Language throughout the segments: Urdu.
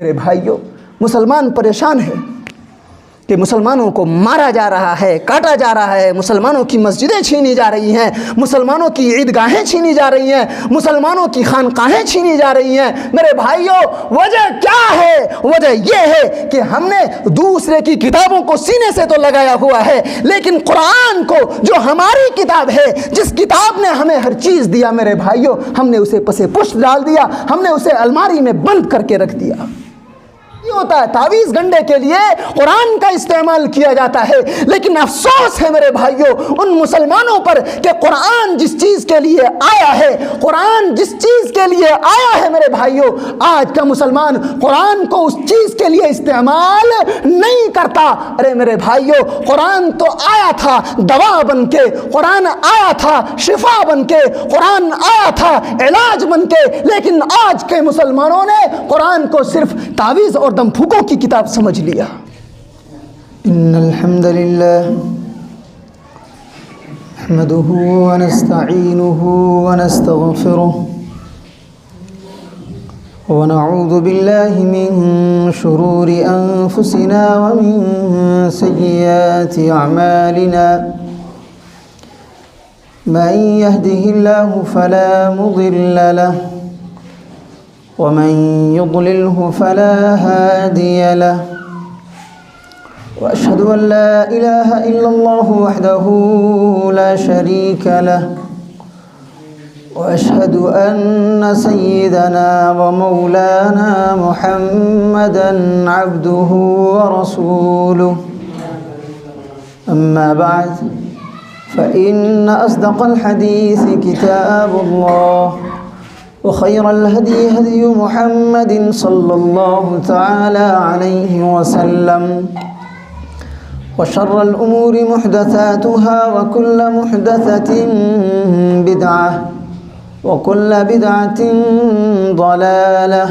میرے بھائیوں، مسلمان پریشان ہے کہ مسلمانوں کو مارا جا رہا ہے، کاٹا جا رہا ہے، مسلمانوں کی مسجدیں چھینی جا رہی ہیں، مسلمانوں کی عیدگاہیں چھینی جا رہی ہیں، مسلمانوں کی خانقاہیں چھینی جا رہی ہیں۔ میرے بھائیوں، وجہ کیا ہے؟ وجہ یہ ہے کہ ہم نے دوسرے کی کتابوں کو سینے سے تو لگایا ہوا ہے، لیکن قرآن کو جو ہماری کتاب ہے، جس کتاب نے ہمیں ہر چیز دیا، میرے بھائیوں، ہم نے اسے پس پشت ڈال دیا، ہم نے اسے الماری میں بند کر کے رکھ دیا۔ ہوتا ہے تعویذ گنڈے کے لیے قرآن کا استعمال کیا جاتا ہے، لیکن افسوس ہے میرے بھائیوں ان مسلمانوں پر کہ قرآن جس چیز کے لیے آیا ہے، قرآن جس چیز کے لیے آیا ہے میرے بھائیوں، آج کا مسلمان قرآن کو اس چیز کے لیے استعمال نہیں کرتا۔ ارے میرے بھائیوں، قرآن تو آیا تھا دوا بن کے، قرآن آیا تھا شفا بن کے، قرآن آیا تھا علاج بن کے، لیکن آج کے مسلمانوں نے قرآن کو صرف تعویذ اور دم پھوکوں کی کتاب سمجھ لیا۔ ان الحمد للہ نحمده ونستعینه ونستغفره ونعوذ بالله من شرور انفسنا ومن سیئات اعمالنا، من يهده الله فلا مضل له ومن يضلله فلا هادي له، وأشهد أن لا إله إلا الله وحده لا شريك له، وأشهد أن سيدنا ومولانا محمدا عبده ورسوله، أما بعد فإن أصدق الحديث كتاب الله، وخير الهدي هدي محمد صلى الله تعالى عليه وسلم، وشر الأمور محدثاتها وكل محدثة بدعة وكل بدعة ضلالة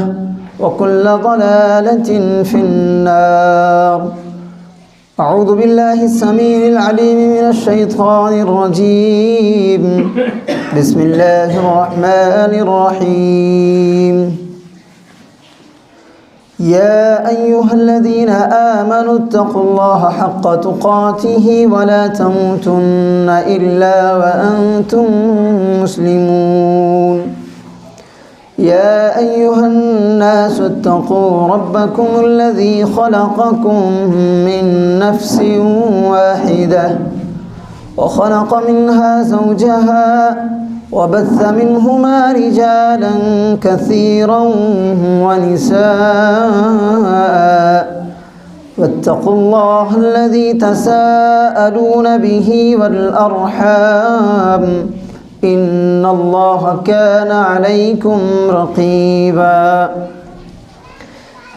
وكل ضلالة في النار۔ أعوذ بالله السميع العليم من الشيطان الرجيم، بسم الله الرحمن الرحيم۔ يا أيها الذين آمنوا اتقوا الله حق تقاته ولا تموتن إلا وأنتم مسلمون۔ يا أيها الناس اتقوا ربكم الذي خلقكم من نفس واحدة وخلق منها زوجها وبث منهما رجالا كثيرا ونساء، واتقوا الله الذي تساءلون به والأرحام، إن الله كان عليكم رقيبا۔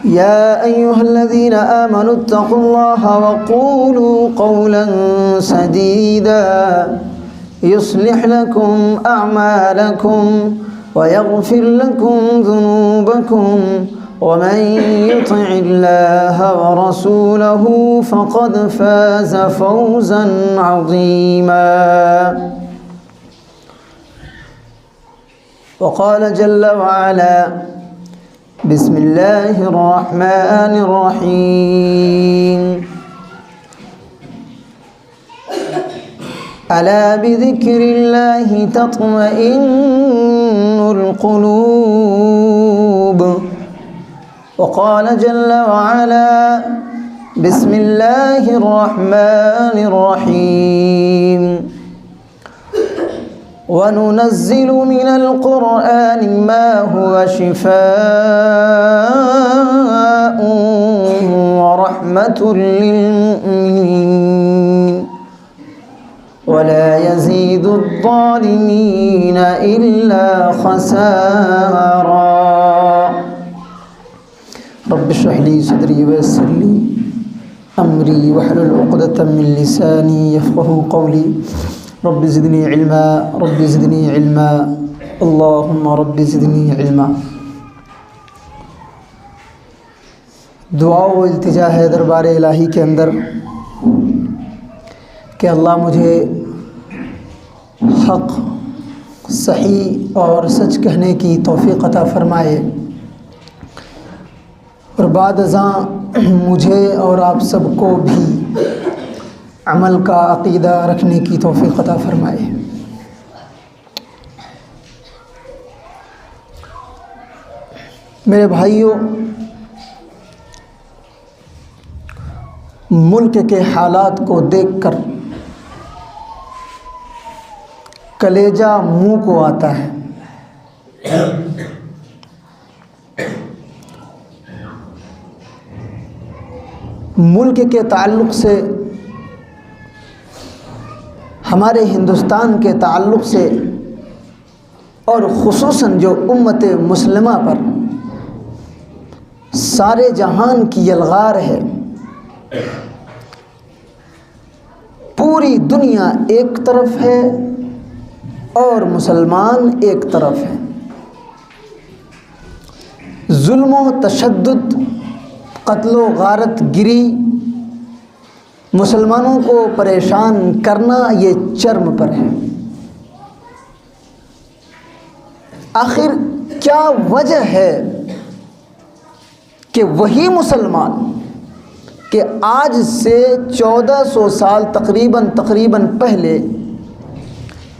يا أيها الذين آمنوا اتقوا الله وقولوا قولا سديدا يصلح لكم أعمالكم ويغفر لكم ذنوبكم، ومن يطع الله ورسوله فقد فاز فوزا عظيما۔ وقال جل وعلا، بسم الله الرحمن الرحيم، ألا بذكر الله تطمئن القلوب۔ وقال جل وعلا، بسم الله الرحمن الرحيم، وننزل من القرآن ما هو شفاء ورحمة للمؤمنين ولا يزيد الظالمين إلا خسارا۔ رب اشرح لي صدري ويسر لي أمري واحلل عقدة من لساني يفقهوا قولي، رب زدنی علما رب زدنی علما اللہم رب زدنی علما۔ دعا و التجا ہے دربار الہی کے اندر کہ اللہ مجھے حق، صحیح اور سچ کہنے کی توفیق عطا فرمائے، اور بعد ازاں مجھے اور آپ سب کو بھی عمل کا عقیدہ رکھنے کی توفیق عطا فرمائے۔ میرے بھائیوں، ملک کے حالات کو دیکھ کر کلیجہ منہ کو آتا ہے۔ ملک کے تعلق سے، ہمارے ہندوستان کے تعلق سے، اور خصوصاً جو امت مسلمہ پر سارے جہان کی یلغار ہے، پوری دنیا ایک طرف ہے اور مسلمان ایک طرف ہے۔ ظلم و تشدد، قتل و غارت گری، مسلمانوں کو پریشان کرنا یہ چرم پر ہے۔ آخر کیا وجہ ہے کہ وہی مسلمان کہ آج سے 1400 سال تقریباً پہلے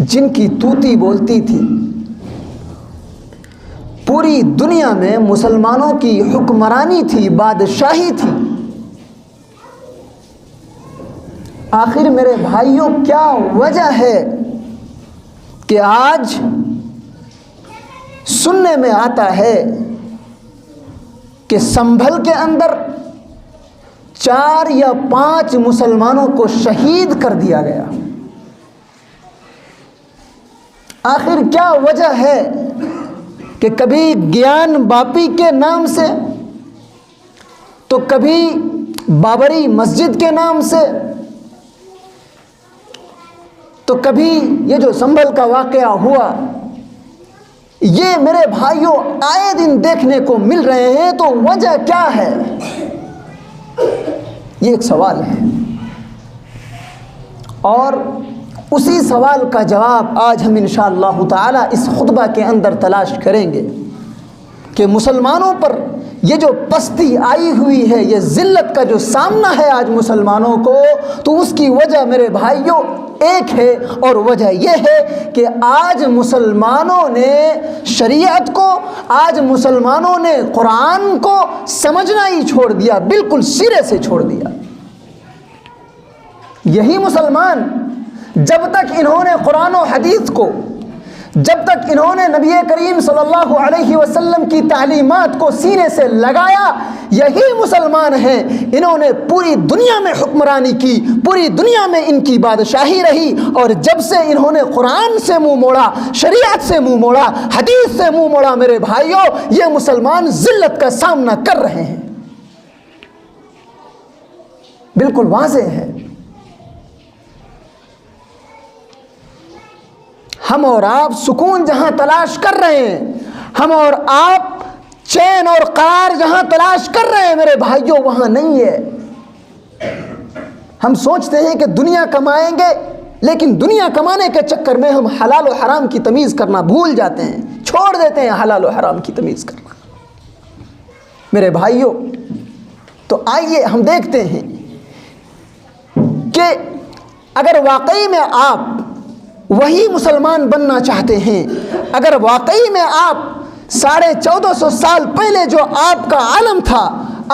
جن کی طوطی بولتی تھی، پوری دنیا میں مسلمانوں کی حکمرانی تھی، بادشاہی تھی، آخر میرے بھائیوں کیا وجہ ہے کہ آج سننے میں آتا ہے کہ سنبھل کے اندر 4 یا 5 مسلمانوں کو شہید کر دیا گیا؟ آخر کیا وجہ ہے کہ کبھی گیان باپی کے نام سے، تو کبھی بابری مسجد کے نام سے، تو کبھی یہ جو سنبھل کا واقعہ ہوا، یہ میرے بھائیوں آئے دن دیکھنے کو مل رہے ہیں، تو وجہ کیا ہے؟ یہ ایک سوال ہے، اور اسی سوال کا جواب آج ہم انشاءاللہ تعالی اس خطبہ کے اندر تلاش کریں گے کہ مسلمانوں پر یہ جو پستی آئی ہوئی ہے، یہ ذلت کا جو سامنا ہے آج مسلمانوں کو، تو اس کی وجہ میرے بھائیوں ایک ہے، اور وجہ یہ ہے کہ آج مسلمانوں نے شریعت کو، آج مسلمانوں نے قرآن کو سمجھنا ہی چھوڑ دیا، بالکل سرے سے چھوڑ دیا۔ یہی مسلمان جب تک انہوں نے قرآن و حدیث کو، جب تک انہوں نے نبی کریم صلی اللہ علیہ وسلم کی تعلیمات کو سینے سے لگایا، یہی مسلمان ہیں۔ انہوں نے پوری دنیا میں حکمرانی کی، پوری دنیا میں ان کی بادشاہی رہی، اور جب سے انہوں نے قرآن سے منہ موڑا، شریعت سے منہ موڑا، حدیث سے منہ موڑا، میرے بھائیوں یہ مسلمان ذلت کا سامنا کر رہے ہیں۔ بالکل واضح ہے۔ ہم اور آپ سکون جہاں تلاش کر رہے ہیں، ہم اور آپ چین اور قرار جہاں تلاش کر رہے ہیں، میرے بھائیوں وہاں نہیں ہے۔ ہم سوچتے ہیں کہ دنیا کمائیں گے، لیکن دنیا کمانے کے چکر میں ہم حلال و حرام کی تمیز کرنا بھول جاتے ہیں، چھوڑ دیتے ہیں حلال و حرام کی تمیز کرنا۔ میرے بھائیوں تو آئیے ہم دیکھتے ہیں کہ اگر واقعی میں آپ وہی مسلمان بننا چاہتے ہیں، اگر واقعی میں آپ 1450 سال پہلے جو آپ کا عالم تھا،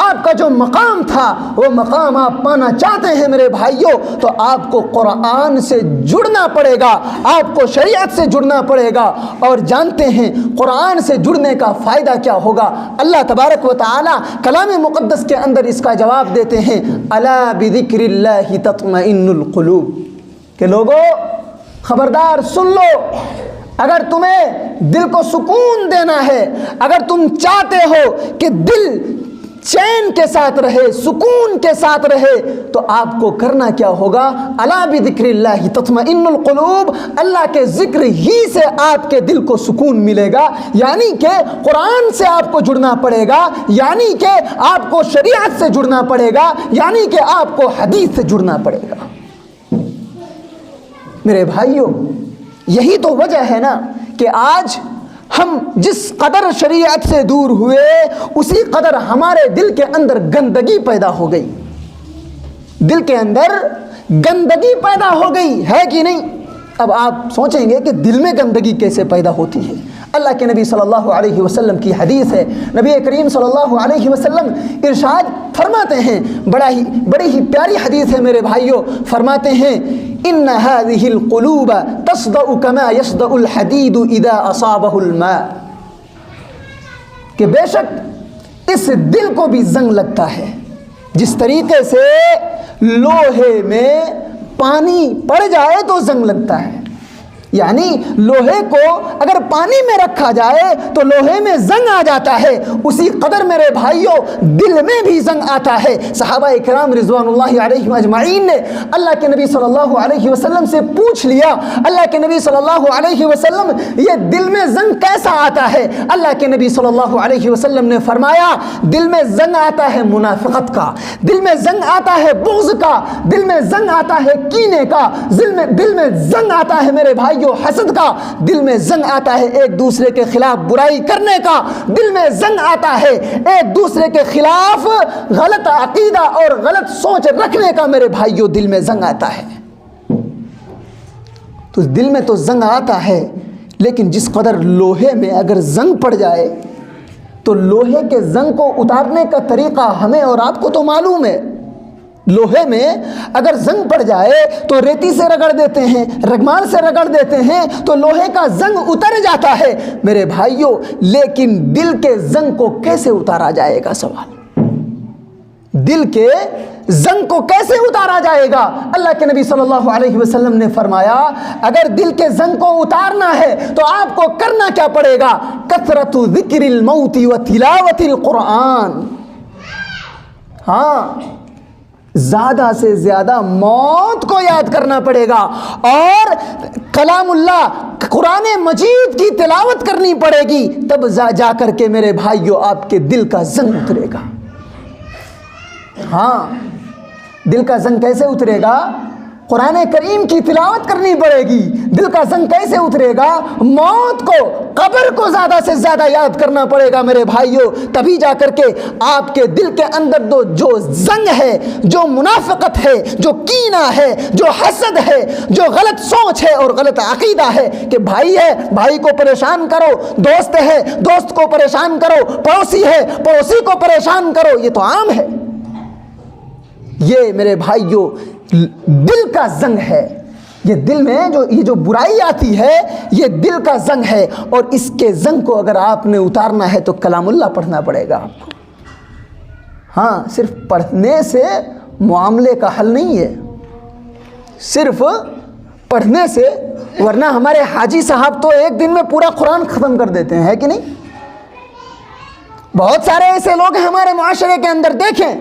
آپ کا جو مقام تھا، وہ مقام آپ پانا چاہتے ہیں میرے بھائیوں، تو آپ کو قرآن سے جڑنا پڑے گا، آپ کو شریعت سے جڑنا پڑے گا۔ اور جانتے ہیں قرآن سے جڑنے کا فائدہ کیا ہوگا؟ اللہ تبارک و تعالی کلام مقدس کے اندر اس کا جواب دیتے ہیں، الا بذکر اللہ تطمئن القلوب، کہ لوگوں خبردار سن لو، اگر تمہیں دل کو سکون دینا ہے، اگر تم چاہتے ہو کہ دل چین کے ساتھ رہے، سکون کے ساتھ رہے، تو آپ کو کرنا کیا ہوگا؟ الا بذکر اللہ تطمئن القلوب، اللہ کے ذکر ہی سے آپ کے دل کو سکون ملے گا، یعنی کہ قرآن سے آپ کو جڑنا پڑے گا، یعنی کہ آپ کو شریعت سے جڑنا پڑے گا، یعنی کہ آپ کو حدیث سے جڑنا پڑے گا۔ میرے بھائیوں یہی تو وجہ ہے نا کہ آج ہم جس قدر شریعت سے دور ہوئے اسی قدر ہمارے دل کے اندر گندگی پیدا ہو گئی، دل کے اندر گندگی پیدا ہو گئی ہے کہ نہیں؟ اب آپ سوچیں گے کہ دل میں گندگی کیسے پیدا ہوتی ہے؟ اللہ کے نبی صلی اللہ علیہ وسلم کی حدیث ہے، نبی کریم صلی اللہ علیہ وسلم ارشاد فرماتے ہیں، بڑی ہی پیاری حدیث ہے میرے بھائیوں، فرماتے ہیں ان هذه القلوب تصدأ كما يصدأ الحديد اذا اصابه الماء، کہ بے شک اس دل کو بھی زنگ لگتا ہے جس طریقے سے لوہے میں پانی پڑ جائے تو زنگ لگتا ہے، یعنی لوہے کو اگر پانی میں رکھا جائے تو لوہے میں زنگ آ جاتا ہے، اسی قدر میرے بھائیوں دل میں بھی زنگ آتا ہے۔ صحابہ کرام رضوان اللہ علیہم اجمعین نے اللہ کے نبی صلی اللہ علیہ وسلم سے پوچھ لیا، اللہ کے نبی صلی اللہ علیہ وسلم یہ دل میں زنگ کیسا آتا ہے؟ اللہ کے نبی صلی اللہ علیہ وسلم نے فرمایا دل میں زنگ آتا ہے منافقت کا، دل میں زنگ آتا ہے بغض کا، دل میں زنگ آتا ہے کینے کا، دل میں زنگ آتا ہے میرے بھائی حسد کا، دل میں زنگ آتا ہے ایک دوسرے کے خلاف برائی کرنے کا، دل میں زنگ آتا ہے ایک دوسرے کے خلاف غلط عقیدہ اور غلط سوچ رکھنے کا، میرے بھائیوں دل میں زنگ آتا ہے۔ تو دل میں تو زنگ آتا ہے، لیکن جس قدر لوہے میں اگر زنگ پڑ جائے تو لوہے کے زنگ کو اتارنے کا طریقہ ہمیں اور آپ کو تو معلوم ہے۔ لوہے میں اگر زنگ پڑ جائے تو ریتی سے رگڑ دیتے ہیں، رگمال سے رگڑ دیتے ہیں تو لوہے کا زنگ اتر جاتا ہے میرے بھائیوں، لیکن دل کے زنگ کو کیسے اتارا جائے گا؟ سوال، دل کے زنگ کو کیسے اتارا جائے گا؟ اللہ کے نبی صلی اللہ علیہ وسلم نے فرمایا اگر دل کے زنگ کو اتارنا ہے تو آپ کو کرنا کیا پڑے گا؟ کثرت ذکر الموت و تلاوت القرآن، ہاں زیادہ سے زیادہ موت کو یاد کرنا پڑے گا اور کلام اللہ قرآن مجید کی تلاوت کرنی پڑے گی، تب جا کر کے میرے بھائیوں آپ کے دل کا زنگ اترے گا۔ ہاں دل کا زنگ کیسے اترے گا؟ قرآن کریم کی تلاوت کرنی پڑے گی۔ دل کا زنگ کیسے اترے گا؟ موت کو، قبر کو زیادہ سے زیادہ یاد کرنا پڑے گا میرے بھائیوں، تبھی جا کر کے آپ کے دل کے اندر جو زنگ ہے، جو منافقت ہے، جو کینہ ہے، جو حسد ہے، جو غلط سوچ ہے اور غلط عقیدہ ہے کہ بھائی ہے بھائی کو پریشان کرو، دوست ہے دوست کو پریشان کرو، پڑوسی ہے پڑوسی کو پریشان کرو، یہ تو عام ہے۔ یہ میرے بھائیوں دل کا زنگ ہے، یہ دل میں یہ جو برائی آتی ہے یہ دل کا زنگ ہے، اور اس کے زنگ کو اگر آپ نے اتارنا ہے تو کلام اللہ پڑھنا پڑے گا آپ کو۔ ہاں صرف پڑھنے سے معاملے کا حل نہیں ہے، صرف پڑھنے سے، ورنہ ہمارے حاجی صاحب تو ایک دن میں پورا قرآن ختم کر دیتے ہیں، ہے کہ نہیں؟ بہت سارے ایسے لوگ ہیں ہمارے معاشرے کے اندر، دیکھیں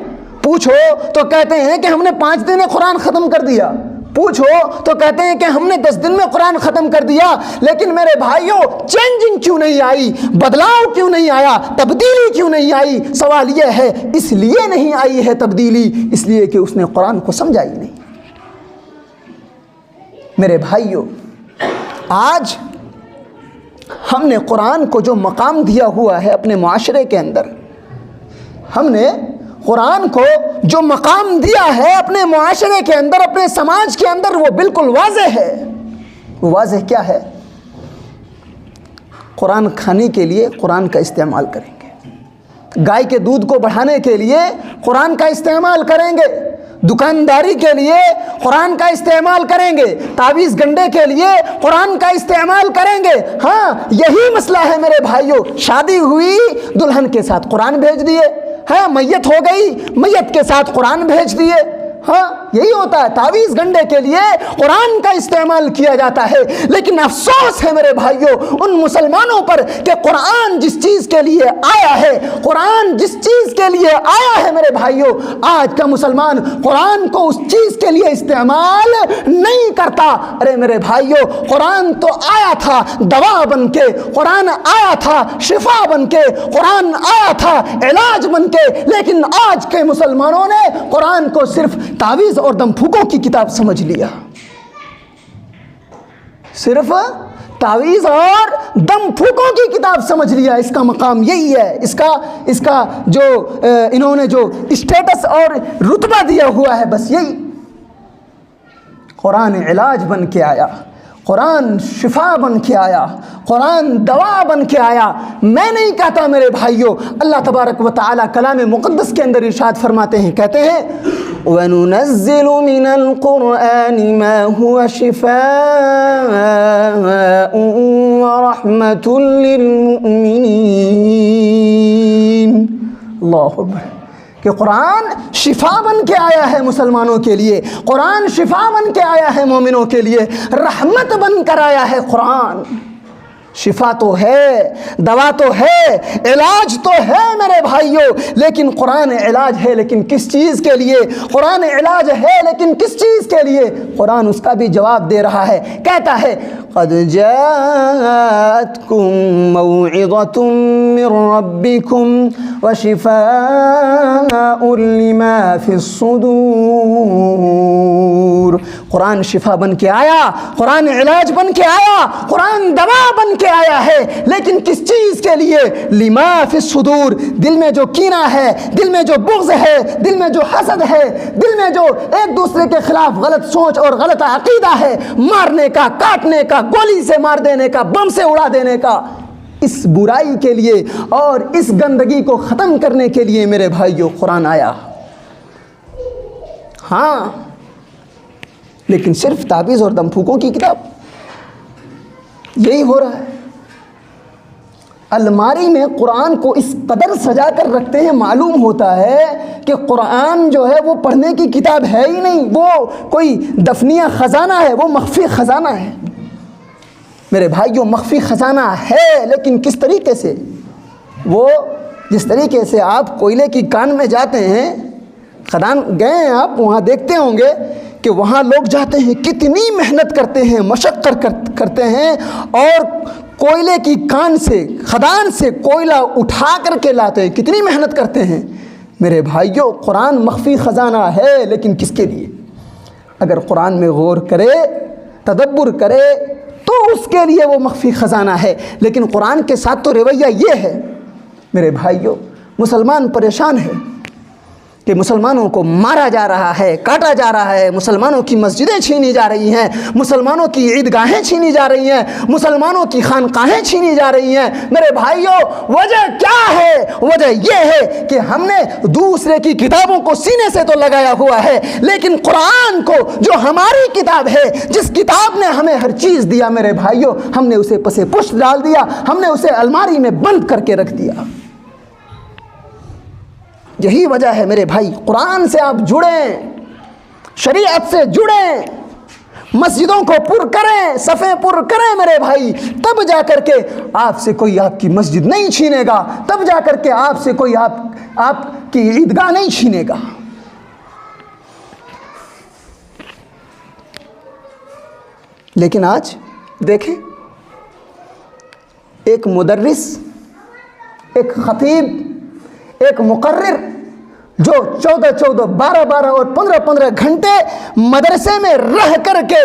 پوچھو تو کہتے ہیں کہ ہم نے 5 دن میں قرآن ختم کر دیا، پوچھو تو کہتے ہیں کہ ہم نے 10 دن میں قرآن ختم کر دیا، لیکن میرے بھائیوں چینجنگ کیوں نہیں آئی؟ بدلاؤ کیوں نہیں آیا؟ تبدیلی کیوں نہیں آئی؟ سوال یہ ہے اس لیے نہیں آئی ہے تبدیلی، اس لیے کہ اس نے قرآن کو سمجھا ہی نہیں۔ میرے بھائیوں آج ہم نے قرآن کو جو مقام دیا ہوا ہے اپنے معاشرے کے اندر، ہم نے قرآن کو جو مقام دیا ہے اپنے معاشرے کے اندر، اپنے سماج کے اندر، وہ بالکل واضح ہے۔ وہ واضح کیا ہے؟ قرآن کھانے کے لیے قرآن کا استعمال کریں گے، گائے کے دودھ کو بڑھانے کے لیے قرآن کا استعمال کریں گے، دکانداری کے لیے قرآن کا استعمال کریں گے، تعویذ گنڈے کے لیے قرآن کا استعمال کریں گے۔ ہاں یہی مسئلہ ہے میرے بھائیوں، شادی ہوئی دلہن کے ساتھ قرآن بھیج دیے، ہاں میت ہو گئی میت کے ساتھ قرآن بھیج دیے، ہاں یہی ہوتا ہے، تعویذ گنڈے کے لیے قرآن کا استعمال کیا جاتا ہے۔ لیکن افسوس ہے میرے بھائیوں ان مسلمانوں پر کہ قرآن جس چیز کے لیے آیا ہے، قرآن جس چیز کے لیے آیا ہے میرے بھائیوں، آج کا مسلمان قرآن کو اس چیز کے لیے استعمال نہیں کرتا۔ ارے میرے بھائیوں قرآن تو آیا تھا دوا بن کے، قرآن آیا تھا شفا بن کے، قرآن آیا تھا علاج بن کے، لیکن آج کے مسلمانوں نے قرآن کو صرف تعویذ اور دم پھوکوں کی کتاب سمجھ لیا، صرف تعویذ اور دم پھوکوں کی کتاب سمجھ لیا، اس کا مقام یہی ہے، اس کا جو انہوں نے جو اسٹیٹس اور رتبہ دیا ہوا ہے بس یہی۔ قرآن علاج بن کے آیا، قرآن شفا بن کے آیا، قرآن دوا بن کے آیا۔ میں نہیں کہتا میرے بھائیوں، اللہ تبارک و تعالیٰ کلام مقدس کے اندر ارشاد فرماتے ہیں، کہتے ہیں وَنُنَزِّلُ مِنَ الْقُرْآنِ مَا هُوَ شِفَاءٌ وَرَحْمَةٌ لِّلْمُؤْمِنِينَ۔ اللہ اکبر، کہ قرآن شفا بن کے آیا ہے مسلمانوں کے لیے، قرآن شفا بن کے آیا ہے مومنوں کے لیے، رحمت بن کر آیا ہے قرآن۔ شفا تو ہے، دوا تو ہے، علاج تو ہے میرے بھائیوں، لیکن قرآن علاج ہے لیکن کس چیز کے لیے؟ قرآن علاج ہے لیکن کس چیز کے لیے؟ قرآن اس کا بھی جواب دے رہا ہے، کہتا ہے قد جاءتکم موعظۃ من ربکم وشفاء لما فی الصدور۔ قرآن شفا بن کے آیا، قرآن علاج بن کے آیا، قرآن دوا بن کے آیا ہے، لیکن کس چیز کے لیے؟ لما فی الصدور، دل میں جو کینہ ہے، دل میں جو بغض ہے، دل میں جو حسد ہے، دل میں جو ایک دوسرے کے خلاف غلط سوچ اور غلط عقیدہ ہے، مارنے کا، کاٹنے کا، گولی سے مار دینے کا، بم سے اڑا دینے کا، اس برائی کے لیے اور اس گندگی کو ختم کرنے کے لیے میرے بھائیوں قرآن آیا۔ ہاں، لیکن صرف تعویذ اور دم پھوکوں کی کتاب، یہی ہو رہا ہے۔ الماری میں قرآن کو اس قدر سجا کر رکھتے ہیں، معلوم ہوتا ہے کہ قرآن جو ہے وہ پڑھنے کی کتاب ہے ہی نہیں، وہ کوئی دفنیہ خزانہ ہے، وہ مخفی خزانہ ہے میرے بھائیوں، مخفی خزانہ ہے، لیکن کس طریقے سے؟ وہ جس طریقے سے آپ کوئلے کی کان میں جاتے ہیں، خدان گئے ہیں آپ، وہاں دیکھتے ہوں گے کہ وہاں لوگ جاتے ہیں، کتنی محنت کرتے ہیں، مشقت کرتے ہیں، اور کوئلے کی کان سے، خدان سے کوئلہ اٹھا کر کے لاتے ہیں، کتنی محنت کرتے ہیں میرے بھائیوں۔ قرآن مخفی خزانہ ہے، لیکن کس کے لیے؟ اگر قرآن میں غور کرے، تدبر کرے تو اس کے لیے وہ مخفی خزانہ ہے، لیکن قرآن کے ساتھ تو رویہ یہ ہے میرے بھائیوں، مسلمان پریشان ہے کہ مسلمانوں کو مارا جا رہا ہے، کاٹا جا رہا ہے، مسلمانوں کی مسجدیں چھینی جا رہی ہیں، مسلمانوں کی عیدگاہیں چھینی جا رہی ہیں، مسلمانوں کی خانقاہیں چھینی جا رہی ہیں میرے بھائیوں۔ وجہ کیا ہے؟ وجہ یہ ہے کہ ہم نے دوسرے کی کتابوں کو سینے سے تو لگایا ہوا ہے، لیکن قرآن کو جو ہماری کتاب ہے، جس کتاب نے ہمیں ہر چیز دیا میرے بھائیوں، ہم نے اسے پس پشت ڈال دیا، ہم نے اسے الماری میں بند کر کے رکھ دیا۔ یہی وجہ ہے میرے بھائی، قرآن سے آپ جڑیں، شریعت سے جڑیں، مسجدوں کو پر کریں، صفیں پر کریں میرے بھائی، تب جا کر کے آپ سے کوئی آپ کی مسجد نہیں چھینے گا، تب جا کر کے آپ سے کوئی آپ کی عیدگاہ نہیں چھینے گا۔ لیکن آج دیکھیں، ایک مدرس، ایک خطیب، ایک مقرر جو 14 12 اور 15 گھنٹے مدرسے میں رہ کر کے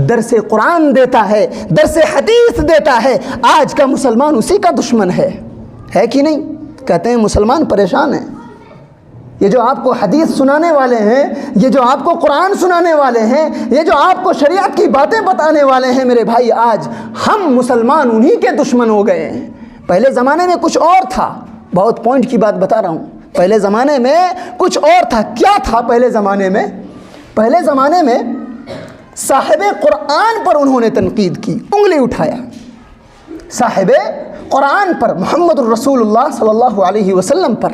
درس قرآن دیتا ہے، درس حدیث دیتا ہے، آج کا مسلمان اسی کا دشمن ہے کہ نہیں؟ کہتے ہیں مسلمان پریشان ہیں، یہ جو آپ کو حدیث سنانے والے ہیں، یہ جو آپ کو قرآن سنانے والے ہیں، یہ جو آپ کو شریعت کی باتیں بتانے والے ہیں میرے بھائی، آج ہم مسلمان انہی کے دشمن ہو گئے ہیں۔ پہلے زمانے میں کچھ اور تھا، بہت پوائنٹ کی بات بتا رہا ہوں، پہلے زمانے میں کچھ اور تھا۔ کیا تھا پہلے زمانے میں؟ پہلے زمانے میں صاحب قرآن پر انہوں نے تنقید کی، انگلی اٹھایا، صاحب قرآن پر، محمد الرسول اللہ صلی اللہ علیہ وسلم پر۔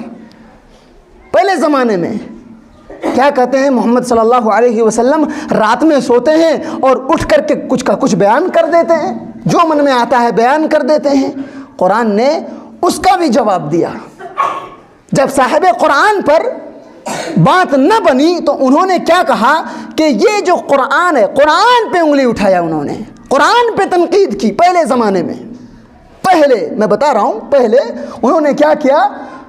پہلے زمانے میں کیا کہتے ہیں؟ محمد صلی اللہ علیہ وسلم رات میں سوتے ہیں اور اٹھ کر کے کچھ کا کچھ بیان کر دیتے ہیں، جو من میں آتا ہے بیان کر دیتے ہیں۔ قرآن نے اس کا بھی جواب دیا۔ جب صاحب قرآن پر بات نہ بنی تو انہوں نے کیا کہا کہ یہ جو قرآن ہے، قرآن پہ انگلی اٹھایا، انہوں نے قرآن پہ تنقید کی۔ پہلے زمانے میں، پہلے میں بتا رہا ہوں، پہلے انہوں نے کیا کیا؟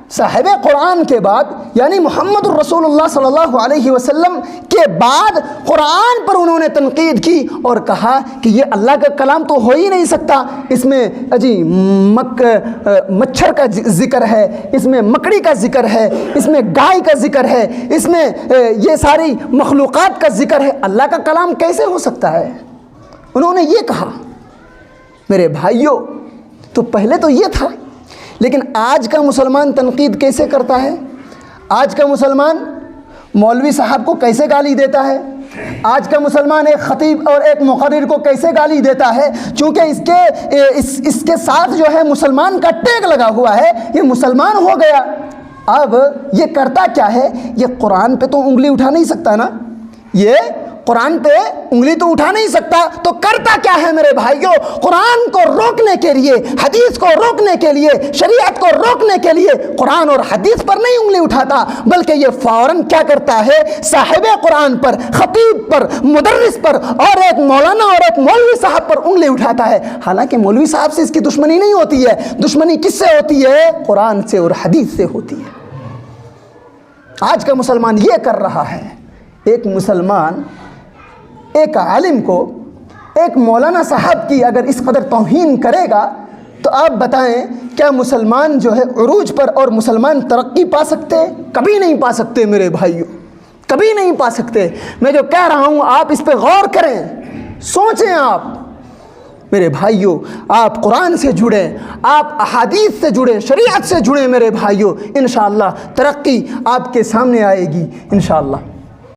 صاحب قرآن کے بعد یعنی محمد الرسول اللہ صلی اللہ علیہ وسلم کے بعد قرآن پر انہوں نے تنقید کی اور کہا کہ یہ اللہ کا کلام تو ہو ہی نہیں سکتا، اس میں مچھر کا ذکر ہے، اس میں مکڑی کا ذکر ہے، اس میں گائے کا ذکر ہے، اس میں یہ ساری مخلوقات کا ذکر ہے، اللہ کا کلام کیسے ہو سکتا ہے؟ انہوں نے یہ کہا۔ میرے بھائیوں، تو پہلے تو یہ تھا، لیکن آج کا مسلمان تنقید کیسے کرتا ہے؟ آج کا مسلمان مولوی صاحب کو کیسے گالی دیتا ہے؟ آج کا مسلمان ایک خطیب اور ایک مقرر کو کیسے گالی دیتا ہے؟ چونکہ اس کے ساتھ جو ہے مسلمان کا ٹیگ لگا ہوا ہے، یہ مسلمان ہو گیا۔ اب یہ کرتا کیا ہے؟ یہ قرآن پہ تو انگلی اٹھا نہیں سکتا نا، یہ قرآن پہ انگلی تو اٹھا نہیں سکتا، تو کرتا کیا ہے میرے بھائیوں؟ قرآن کو روکنے کے لیے، حدیث کو روکنے کے لیے، شریعت کو روکنے کے لیے قرآن اور حدیث پر نہیں انگلی اٹھاتا، بلکہ یہ فوراً کیا کرتا ہے؟ صاحب قرآن پر، خطیب پر، مدرس پر اور ایک مولانا اور ایک مولوی صاحب پر انگلی اٹھاتا ہے۔ حالانکہ مولوی صاحب سے اس کی دشمنی نہیں ہوتی ہے، دشمنی کس سے ہوتی ہے؟ قرآن سے اور حدیث سے ہوتی ہے۔ آج کا مسلمان یہ کر رہا ہے۔ ایک مسلمان ایک عالم کو، ایک مولانا صاحب کی اگر اس قدر توہین کرے گا تو آپ بتائیں کیا مسلمان جو ہے عروج پر اور مسلمان ترقی پا سکتے؟ کبھی نہیں پا سکتے میرے بھائیوں، کبھی نہیں پا سکتے۔ میں جو کہہ رہا ہوں آپ اس پہ غور کریں، سوچیں آپ میرے بھائیوں، آپ قرآن سے جڑیں، آپ احادیث سے جڑیں، شریعت سے جڑیں میرے بھائیوں، انشاءاللہ ترقی آپ کے سامنے آئے گی انشاءاللہ۔